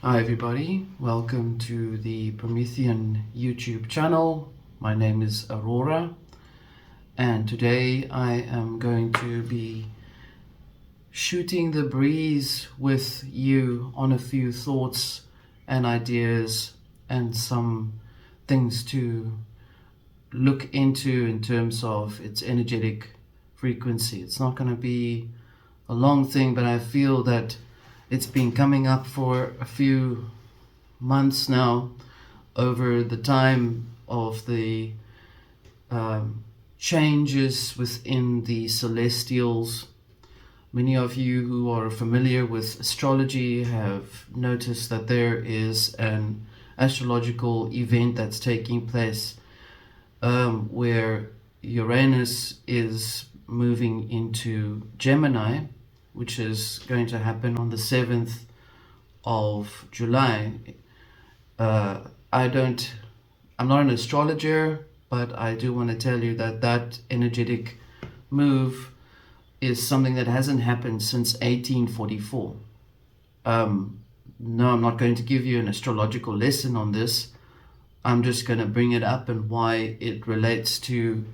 Hi everybody, welcome to the Promethean YouTube channel. My name is Aurora and today I am going to be shooting the breeze with you on a few thoughts and ideas and some things to look into in terms of its energetic frequency. It's not going to be a long thing, but I feel that it's been coming up for a few months now over the time of the changes within the celestials. Many of you who are familiar with astrology have noticed that there is an astrological event that's taking place where Uranus is moving into Gemini, which is going to happen on the 7th of July. I'm not an astrologer, but I do want to tell you that that energetic move is something that hasn't happened since 1844. No, I'm not going to give you an astrological lesson on this. I'm just going to bring it up and why it relates to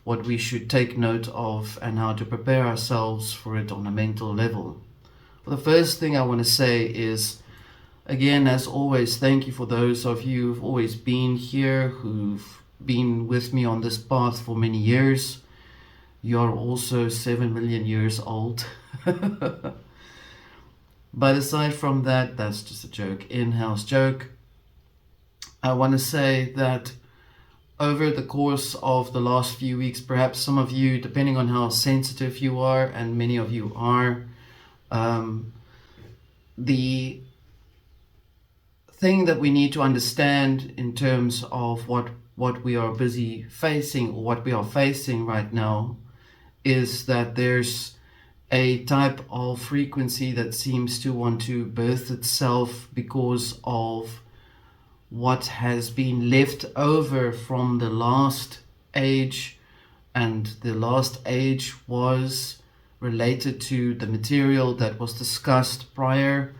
what we should take note of and how to prepare ourselves for it on a mental level. Well, the first thing I want to say is, again, as always, thank you for those of you who've always been here, who've been with me on this path for many years. You're also 7 million years old. But aside from that, that's just a joke, in-house joke. I want to say that over the course of the last few weeks, perhaps some of you, depending on how sensitive you are, and many of you are, the thing that we need to understand in terms of what we are busy facing, or what we are facing right now, is that there's a type of frequency that seems to want to birth itself because of what has been left over from the last age, and the last age was related to the material that was discussed prior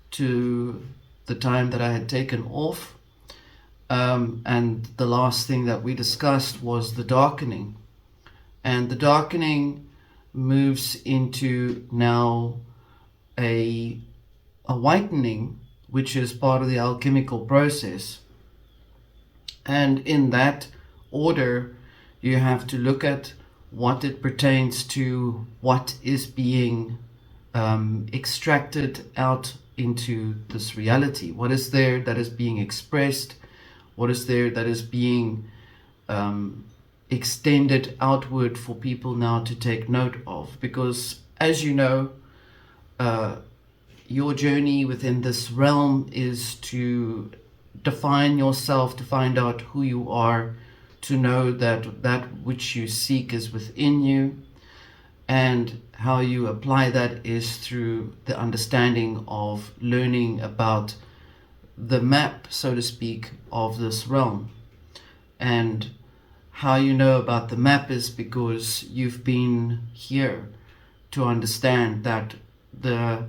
to the time that I had taken off, and the last thing that we discussed was the darkening, and the darkening moves into now a whitening, which is part of the alchemical process. And in that order, you have to look at what it pertains to, what is being extracted out into this reality. What is there that is being expressed? What is there that is being extended outward for people now to take note of? Because, as you know, your journey within this realm is to define yourself, to find out who you are, to know that that which you seek is within you, and how you apply that is through the understanding of learning about the map, so to speak, of this realm. And how you know about the map is because you've been here to understand that the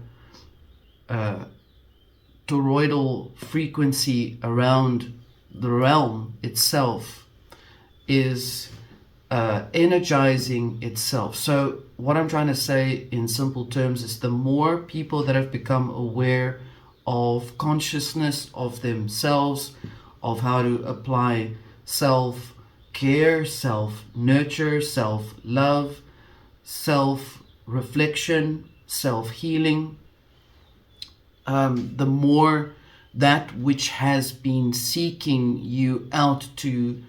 toroidal frequency around the realm itself is energizing itself. So what I'm trying to say in simple terms is, the more people that have become aware of consciousness of themselves, of how to apply self-care, self-nurture, self-love, self-reflection, self-healing, the more that which has been seeking you out to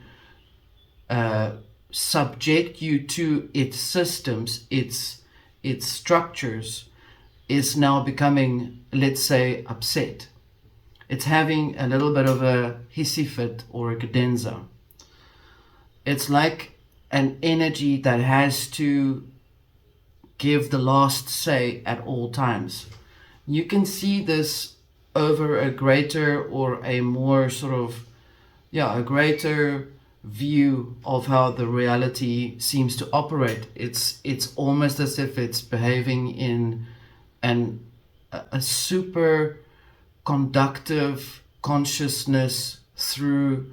subject you to its systems, its structures, is now becoming, let's say, upset. It's having a little bit of a hissy fit or a cadenza. It's like an energy that has to give the last say at all times. You can see this over a greater or a more sort of, a greater view of how the reality seems to operate. It's almost as if it's behaving in a super conductive consciousness through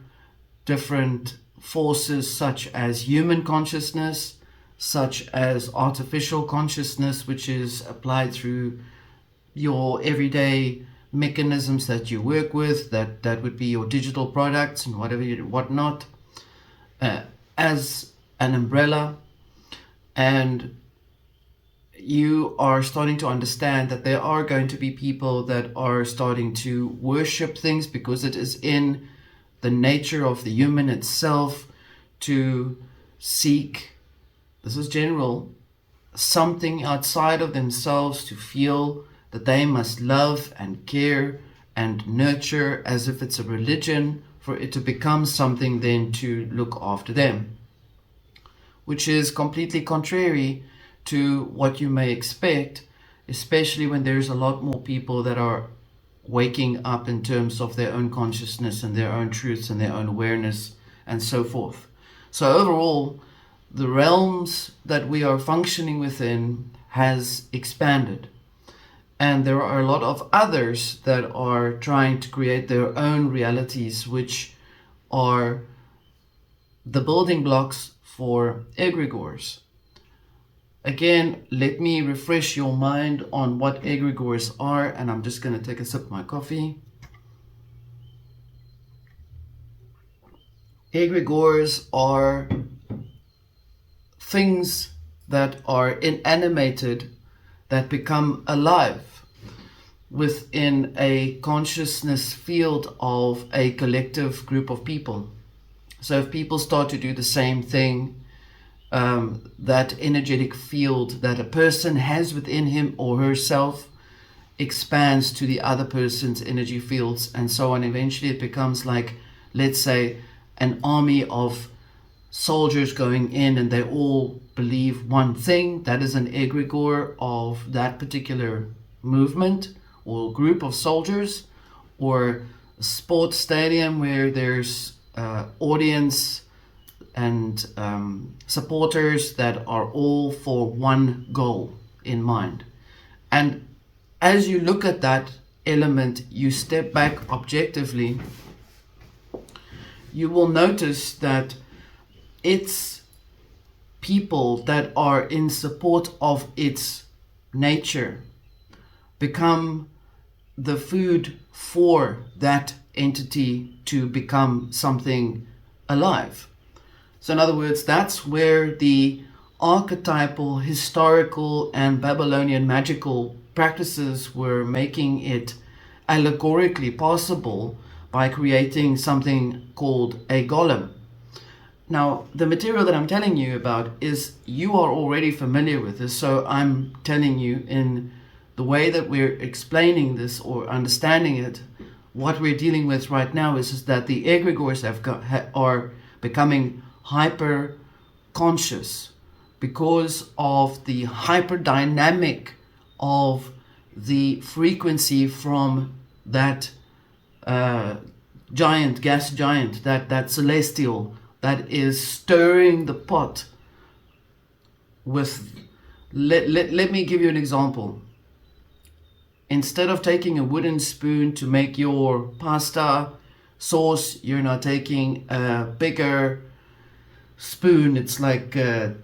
different forces such as human consciousness, such as artificial consciousness, which is applied through your everyday mechanisms that you work with, that would be your digital products and whatnot, as an umbrella. And you are starting to understand that there are going to be people that are starting to worship things because it is in the nature of the human itself to seek, this is general, something outside of themselves, to feel that they must love and care and nurture as if it's a religion, for it to become something then to look after them, which is completely contrary to what you may expect, especially when there's a lot more people that are waking up in terms of their own consciousness and their own truths and their own awareness and so forth. So overall, the realms that we are functioning within has expanded. And there are a lot of others that are trying to create their own realities, which are the building blocks for egregores. Again, let me refresh your mind on what egregores are, and I'm just going to take a sip of my coffee. Egregores are things that are inanimated that become alive within a consciousness field of a collective group of people. So if people start to do the same thing, that energetic field that a person has within him or herself expands to the other person's energy fields and so on. Eventually it becomes like, let's say, an army of soldiers going in and they all believe one thing. That is an egregore of that particular movement or group of soldiers. Or a sports stadium where there's audience and supporters that are all for one goal in mind. And as you look at that element, you step back objectively, you will notice that it's people that are in support of its nature become the food for that entity to become something alive. So in other words, that's where the archetypal, historical, and Babylonian magical practices were making it allegorically possible by creating something called a golem. Now, the material that I'm telling you about is, you are already familiar with this, so I'm telling you in the way that we're explaining this or understanding it, what we're dealing with right now is that the egregores are becoming hyper conscious because of the hyper dynamic of the frequency from that giant, gas giant, that celestial that is stirring the pot with, let me give you an example. Instead of taking a wooden spoon to make your pasta sauce, you're now taking a bigger spoon, it's like a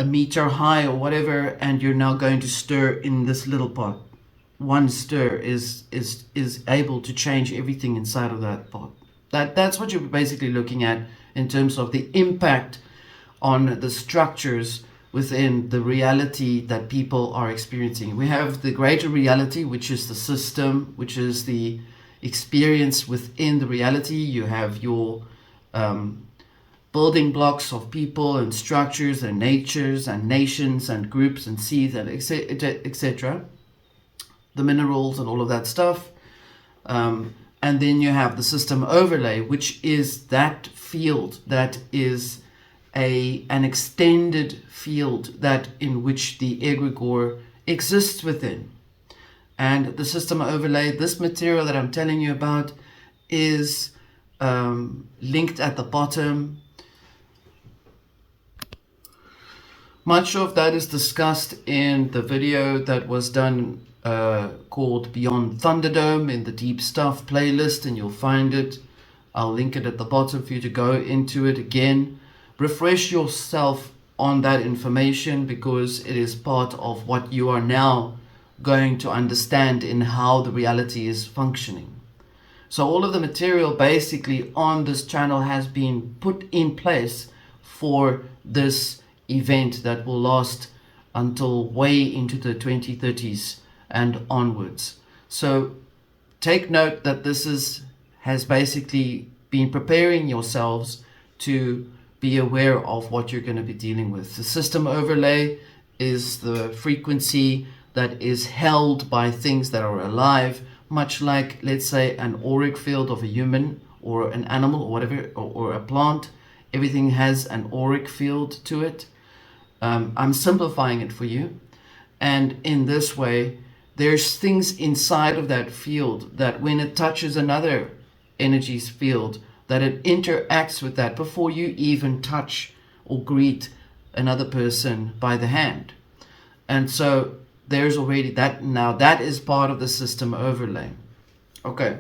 meter high or whatever, and you're now going to stir in this little pot. One stir is able to change everything inside of that pot. That's what you're basically looking at in terms of the impact on the structures within the reality that people are experiencing. We have the greater reality, which is the system, which is the experience within the reality. You have your building blocks of people and structures and natures and nations and groups and seeds and etc. The minerals and all of that stuff. And then you have the system overlay, which is that field that is an extended field that in which the egregore exists within. And the system overlay, this material that I'm telling you about, is linked at the bottom. Much of that is discussed in the video that was done called Beyond Thunderdome in the Deep Stuff playlist, and you'll find it. I'll link it at the bottom for you to go into it again. Refresh yourself on that information, because it is part of what you are now going to understand in how the reality is functioning. So all of the material basically on this channel has been put in place for this event that will last until way into the 2030s and onwards. So take note that this has basically been preparing yourselves to be aware of what you're going to be dealing with. The system overlay is the frequency that is held by things that are alive, much like, let's say, an auric field of a human or an animal or whatever, or a plant. Everything has an auric field to it. I'm simplifying it for you. And in this way, there's things inside of that field that when it touches another energy's field, that it interacts with that before you even touch or greet another person by the hand. And so there's already that. Now that is part of the system overlay. Okay.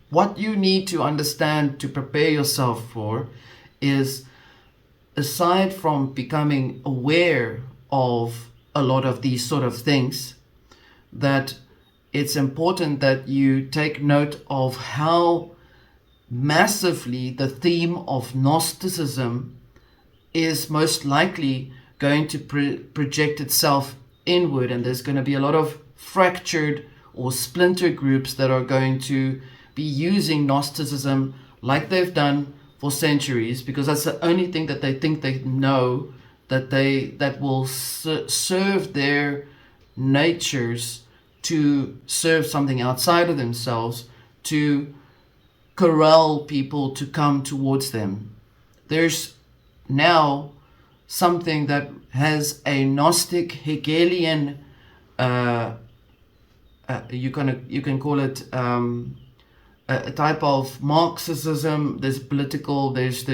What you need to understand to prepare yourself for is, aside from becoming aware of a lot of these sort of things, that it's important that you take note of how massively the theme of Gnosticism is most likely going to project itself inward, and there's going to be a lot of fractured or splinter groups that are going to be using Gnosticism like they've done for centuries, because that's the only thing that they think they know, that will serve their natures to serve something outside of themselves, to corral people to come towards them. There's now something that has a Gnostic Hegelian, you can call it a type of Marxism. There's political, there's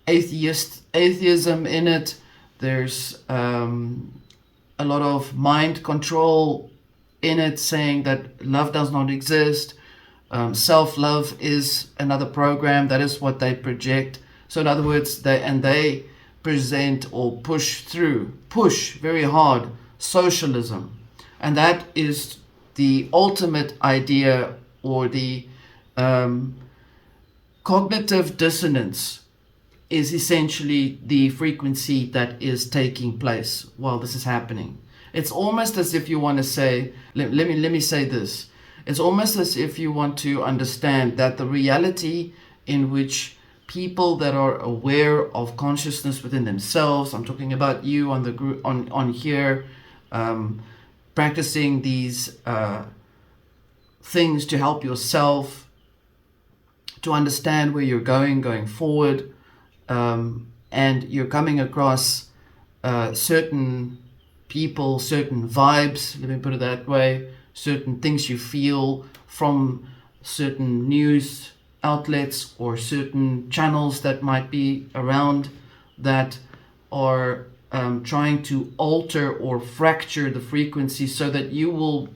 atheism in it. There's a lot of mind control in it, saying that love does not exist. Self-love is another program. That is what they project. So in other words, they present or push very hard socialism. And that is the ultimate idea, or the cognitive dissonance is essentially the frequency that is taking place while this is happening. It's almost as if you want to say, let me say this. It's almost as if you want to understand that the reality in which people that are aware of consciousness within themselves, I'm talking about you on the group on here, practicing these things to help yourself to understand where you're going forward, and you're coming across certain people, certain vibes, let me put it that way, certain things you feel from certain news outlets or certain channels that might be around, that are trying to alter or fracture the frequency so that you will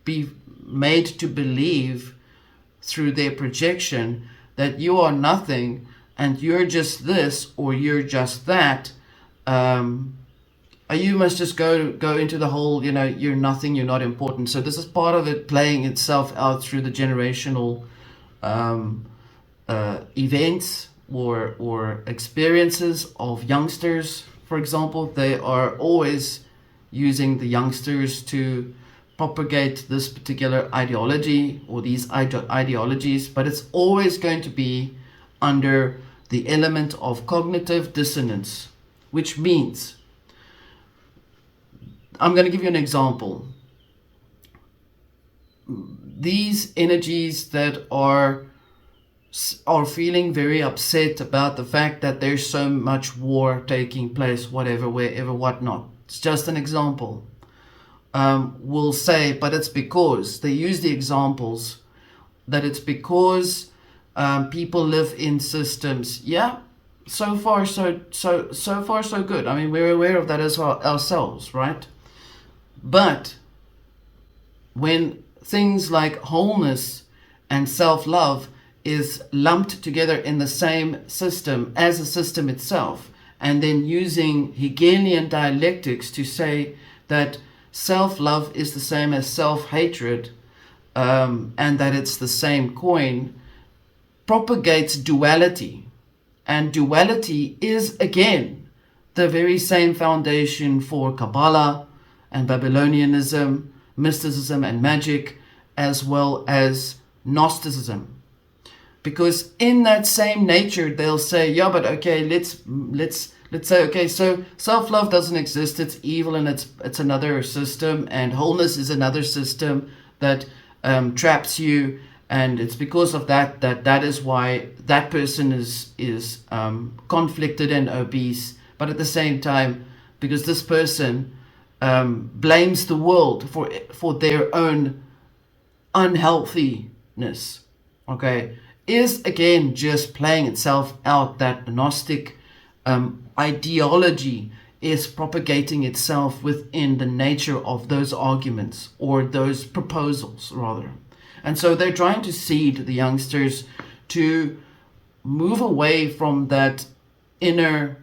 be made to believe through their projection that you are nothing and you're just this or you're just that. You must just go into the whole, you're nothing, you're not important. So this is part of it playing itself out through the generational events or experiences of youngsters. For example, they are always using the youngsters to propagate this particular ideology or these ideologies, but it's always going to be under the element of cognitive dissonance, which means, I'm going to give you an example. These energies that are feeling very upset about the fact that there's so much war taking place, whatever, wherever, whatnot. It's just an example. Will say, but it's because they use the examples that it's because people live in systems. Yeah, so far so good. I mean, we're aware of that as well ourselves, right? But when things like wholeness and self-love is lumped together in the same system as a system itself, and then using Hegelian dialectics to say that self-love is the same as self-hatred, and that it's the same coin, propagates duality. And duality is, again, the very same foundation for Kabbalah and Babylonianism, mysticism and magic, as well as Gnosticism. Because in that same nature, they'll say, yeah, but okay, let's say, okay, so self-love doesn't exist, it's evil, and it's another system, and wholeness is another system that traps you, and it's because of that is why that person is conflicted and obese. But at the same time, because this person blames the world for their own unhealthiness, okay, is again just playing itself out. That Gnostic ideology is propagating itself within the nature of those arguments, or those proposals rather. And so they're trying to seed the youngsters to move away from that inner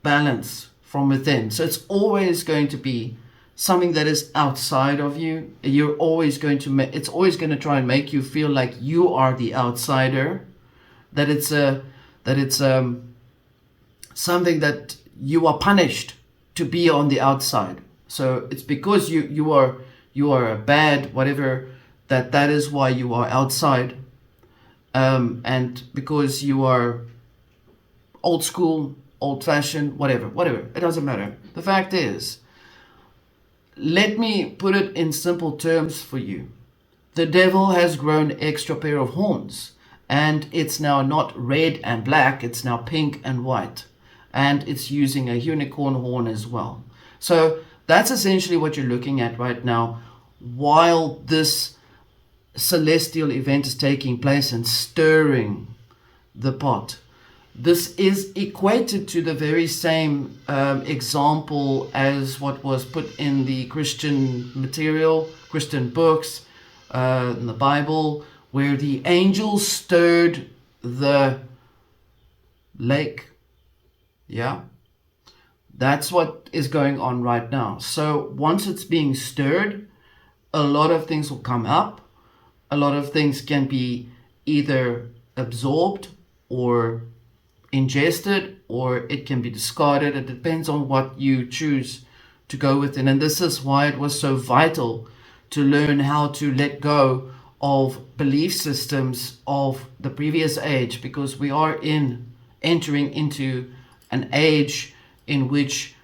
balance from within. So it's always going to be something that is outside of you. You're always going to it's always going to try and make you feel like you are the outsider, that it's something that you are punished to be on the outside. So it's because you are a bad whatever, that is why you are outside, and because you are old school, old fashioned, whatever, it doesn't matter. The fact is, let me put it in simple terms for you. The devil has grown an extra pair of horns, and it's now not red and black, it's now pink and white, and it's using a unicorn horn as well. So that's essentially what you're looking at right now, while this celestial event is taking place and stirring the pot. This is equated to the very same example as what was put in the Christian material, Christian books, in the Bible, where the angels stirred the lake. Yeah, that's what is going on right now. So once it's being stirred, a lot of things will come up. A lot of things can be either absorbed or ingested, or it can be discarded. It depends on what you choose to go with. And this is why it was so vital to learn how to let go of belief systems of the previous age, because we are entering into an age in which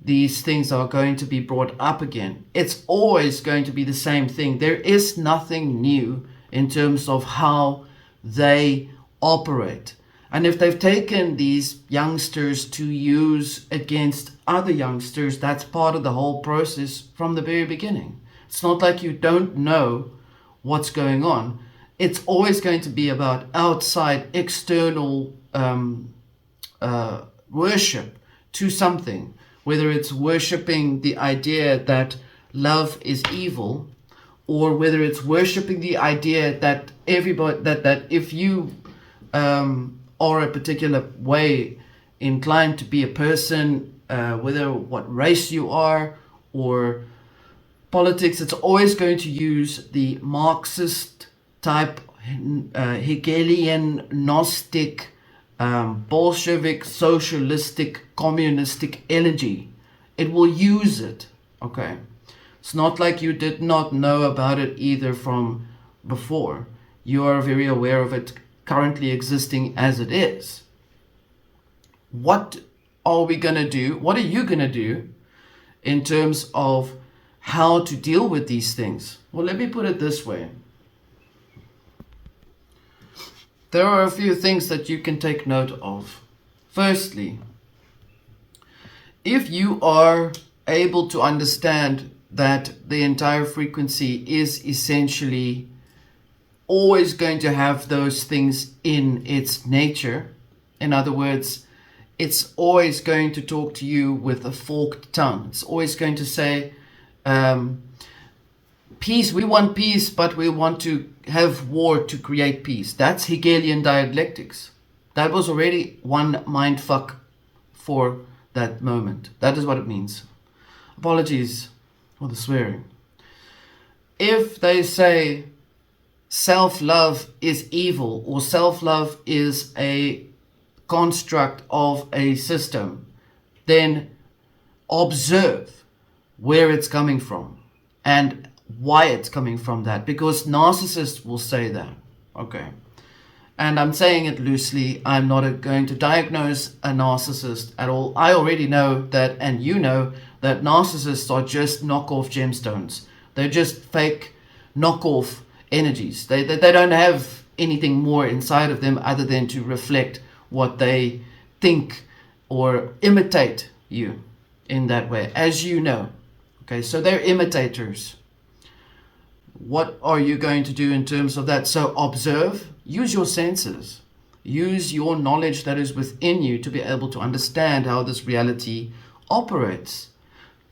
these things are going to be brought up again. It's always going to be the same thing. There is nothing new in terms of how they operate. And if they've taken these youngsters to use against other youngsters, that's part of the whole process from the very beginning. It's not like you don't know what's going on. It's always going to be about outside, external worship to something, whether it's worshipping the idea that love is evil, or whether it's worshipping the idea that everybody, that if you are a particular way inclined to be a person, whether what race you are or politics, it's always going to use the Marxist type, Hegelian, Gnostic, Bolshevik, socialistic, communistic energy. It will use it, okay? It's not like you did not know about it either from before. You are very aware of it currently existing as it is. What are we going to do? What are you going to do in terms of how to deal with these things? Well, let me put it this way. There are a few things that you can take note of. Firstly, if you are able to understand that the entire frequency is essentially always going to have those things in its nature, in other words, it's always going to talk to you with a forked tongue. It's always going to say, Peace, we want peace, but we want to have war to create peace. That's Hegelian dialectics. That was already one mindfuck for that moment. That is what it means. Apologies for the swearing. If they say self-love is evil or self-love is a construct of a system, then observe where it's coming from and why it's coming from that, because narcissists will say that. Okay. And I'm saying it loosely. I'm not going to diagnose a narcissist at all. I already know that, and you know, that narcissists are just knockoff gemstones. They're just fake knockoff energies. They don't have anything more inside of them other than to reflect what they think or imitate you in that way, as you know. Okay, so they're imitators. What are you going to do in terms of that? So observe, use your senses, use your knowledge that is within you to be able to understand how this reality operates.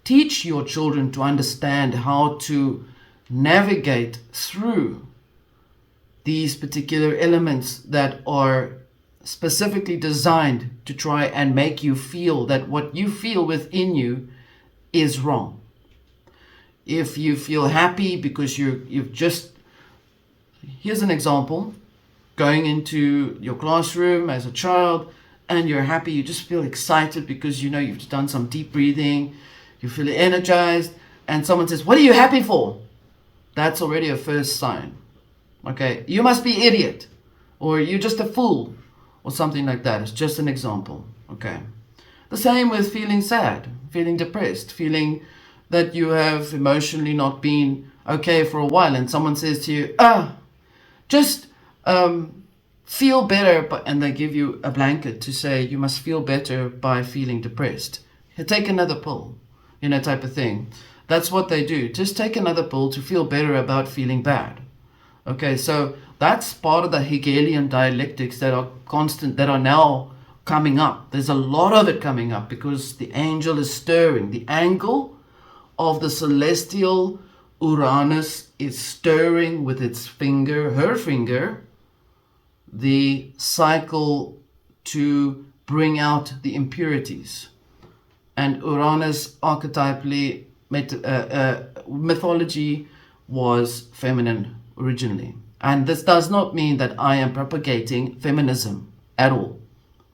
Teach your children to understand how to navigate through these particular elements that are specifically designed to try and make you feel that what you feel within you is wrong. If you feel happy because you've just, here's an example, going into your classroom as a child and you're happy, you just feel excited because you know you've done some deep breathing, you feel energized, and someone says, "What are you happy for?" That's already a first sign. Okay, you must be idiot, or you're just a fool, or something like that. It's just an example. Okay. The same with feeling sad, feeling depressed, feeling that you have emotionally not been okay for a while, and someone says to you, just feel better, and they give you a blanket to say you must feel better by feeling depressed. Take another pill, type of thing. That's what they do. Just take another pill to feel better about feeling bad. Okay, so that's part of the Hegelian dialectics that are constant, that are now coming up. There's a lot of it coming up because the angel is stirring. The angle of the celestial Uranus is stirring with its finger, her finger, the cycle to bring out the impurities. And Uranus archetypally, mythology was feminine originally. And this does not mean that I am propagating feminism at all.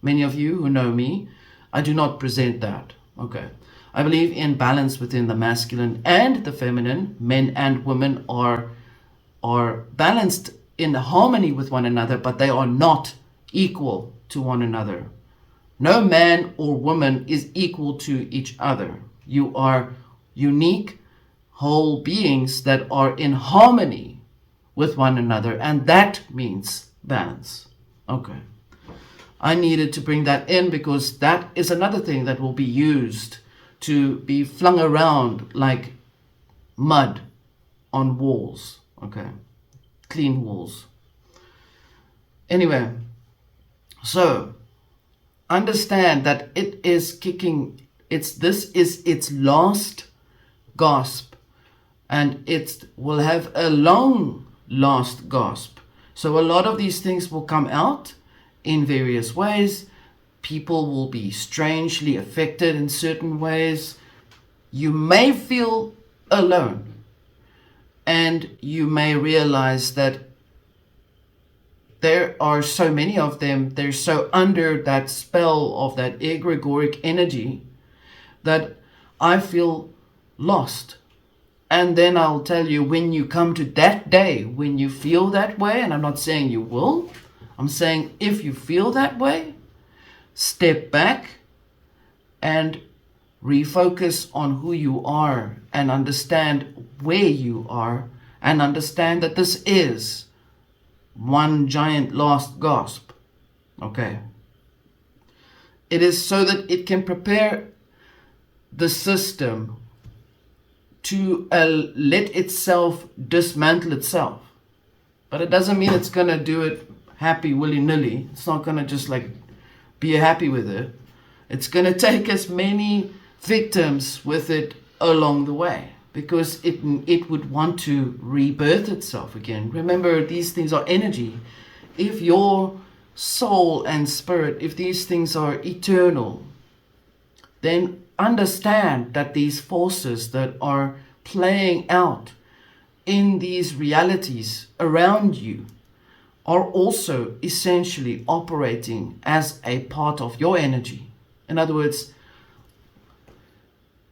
Many of you who know me, I do not present that. Okay. I believe in balance within the masculine and the feminine. Men and women are balanced in harmony with one another, but they are not equal to one another. No man or woman is equal to each other. You are unique, whole beings that are in harmony with one another, and that means balance. Okay. I needed to bring that in because that is another thing that will be used to be flung around like mud on walls. Okay. Clean walls. Anyway, so understand that it is kicking, this is its last gasp, and it will have a long last gasp. So a lot of these things will come out in various ways. People will be strangely affected in certain ways. You may feel alone, and you may realize that there are so many of them, they're so under that spell of that egregoric energy that I feel lost. And then I'll tell you, when you come to that day, when you feel that way, and I'm not saying you will, I'm saying if you feel that way, step back and refocus on who you are and understand where you are and understand that this is one giant last gasp. Okay. It is so that it can prepare the system to let itself dismantle itself. But it doesn't mean it's going to do it happy willy-nilly. It's not going to just like be happy with it. It's going to take as many victims with it along the way. because it would want to rebirth itself again. Remember, these things are energy. If your soul and spirit, if these things are eternal, then understand that these forces that are playing out in these realities around you are also essentially operating as a part of your energy. In other words,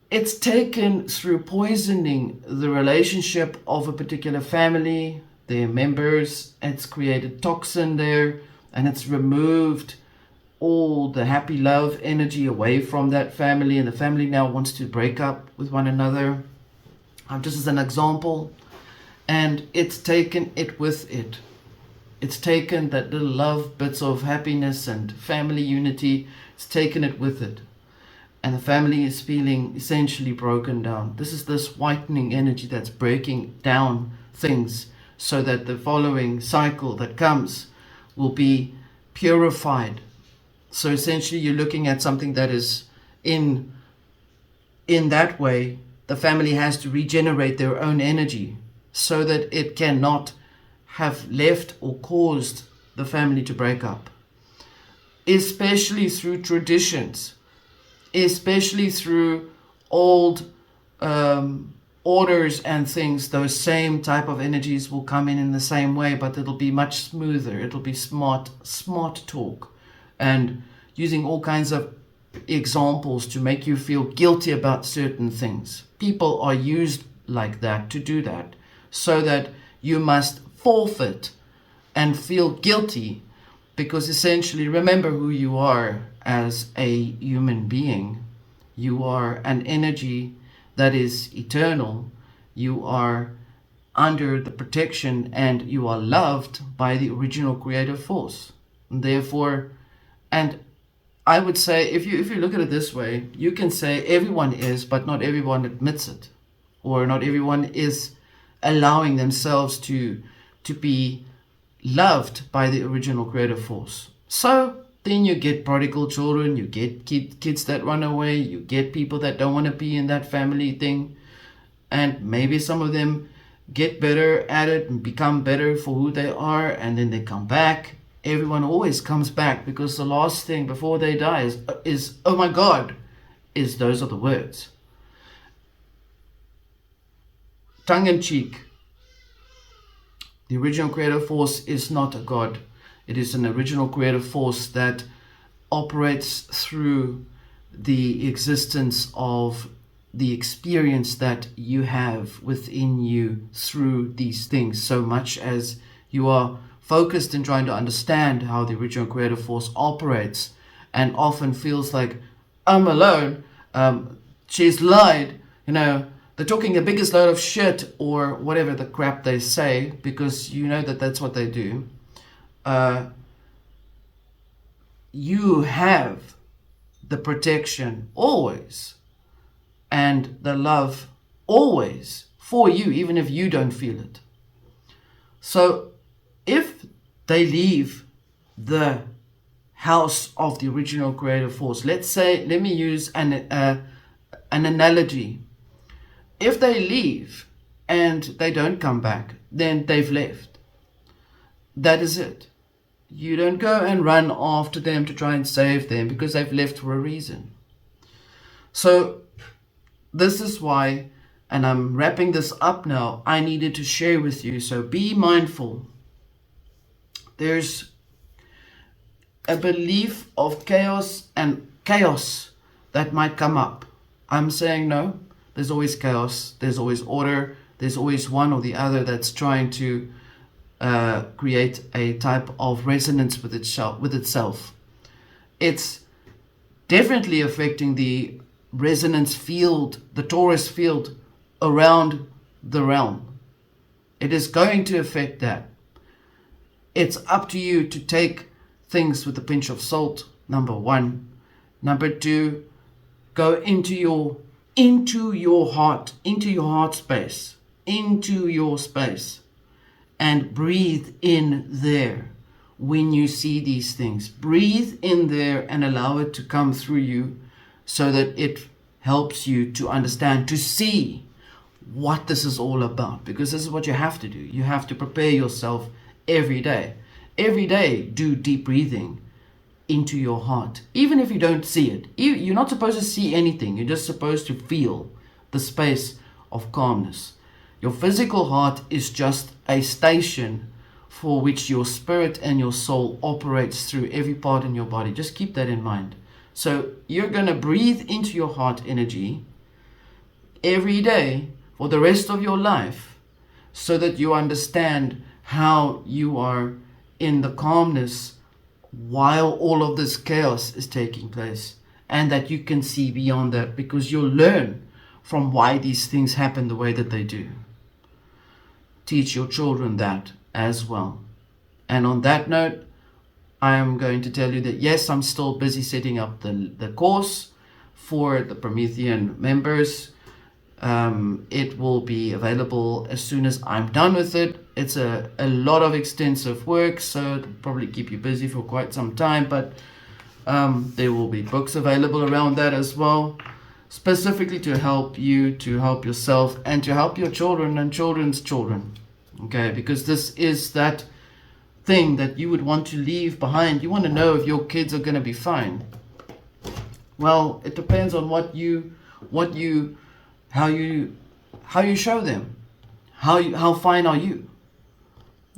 it's taken through poisoning the relationship of a particular family, their members. It's created toxin there, and it's removed all the happy love energy away from that family, and the family now wants to break up with one another. Just as an example. And it's taken it with it. It's taken that little love, bits of happiness and family unity, it's taken it with it. And the family is feeling essentially broken down. This is this whitening energy that's breaking down things so that the following cycle that comes will be purified. So essentially you're looking at something that is in that way, the family has to regenerate their own energy so that it cannot have left or caused the family to break up. Especially through traditions, especially through old orders and things, those same type of energies will come in the same way, but it'll be much smoother. It'll be smart talk, and using all kinds of examples to make you feel guilty about certain things. People are used like that to do that, so that you must forfeit and feel guilty, because essentially remember who you are as a human being. You are an energy that is eternal. You are under the protection and you are loved by the original creative force. And therefore, and I would say, if you look at it this way, you can say everyone is, but not everyone admits it, or not everyone is allowing themselves to be loved by the original creative force. So then you get prodigal children, you get kids that run away, you get people that don't want to be in that family thing, and maybe some of them get better at it and become better for who they are, and then they come back. Everyone always comes back, because the last thing before they die is oh my God, those are the words. Tongue in cheek. The original creative force is not a God. It is an original creative force that operates through the existence of the experience that you have within you through these things, so much as you are focused in trying to understand how the original creative force operates, and often feels like, I'm alone, she's lied, they're talking the biggest load of shit, or whatever the crap they say, because you know that that's what they do. You have the protection always, and the love always for you, even if you don't feel it. So if they leave the house of the original creative force, let me use an analogy. If they leave and they don't come back, then they've left. That is it. You don't go and run after them to try and save them, because they've left for a reason. So this is why, and I'm wrapping this up now, I needed to share with you. So be mindful. There's a belief of chaos and chaos that might come up. I'm saying no. There's always chaos. There's always order. There's always one or the other that's trying to create a type of resonance with itself. It's definitely affecting the resonance field, the torus field around the realm. It is going to affect that. It's up to you to take things with a pinch of salt, number one. Number two, go into your heart, into your heart space, into your space, and breathe in there when you see these things. Breathe in there and allow it to come through you, so that it helps you to understand, to see what this is all about, because this is what you have to do. You have to prepare yourself every day. Every day, do deep breathing into your heart, even if you don't see it. You're not supposed to see anything. You're just supposed to feel the space of calmness. Your physical heart is just a station for which your spirit and your soul operates through every part in your body. Just keep that in mind. So you're going to breathe into your heart energy every day for the rest of your life, so that you understand how you are in the calmness while all of this chaos is taking place, and that you can see beyond that, because you'll learn from why these things happen the way that they do. Teach your children that as well. And on that note, I am going to tell you that yes, I'm still busy setting up the course for the Promethean members. It will be available as soon as I'm done with it. It's a lot of extensive work, so it'll probably keep you busy for quite some time, but there will be books available around that as well, specifically to help you, to help yourself, and to help your children and children's children. Okay, because this is that thing that you would want to leave behind. You want to know if your kids are going to be fine. Well, it depends on how you show them. How fine are you?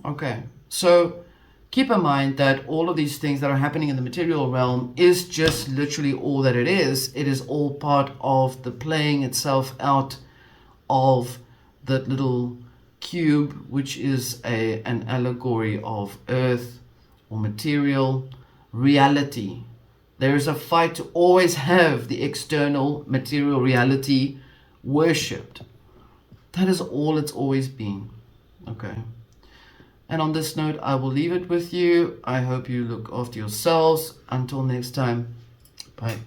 Okay, so keep in mind that all of these things that are happening in the material realm is just literally all that it is. It is all part of the playing itself out of that little cube, which is an allegory of earth or material reality. There is a fight to always have the external material reality worshipped. That is all it's always been. Okay. And on this note, I will leave it with you. I hope you look after yourselves. Until next time, bye.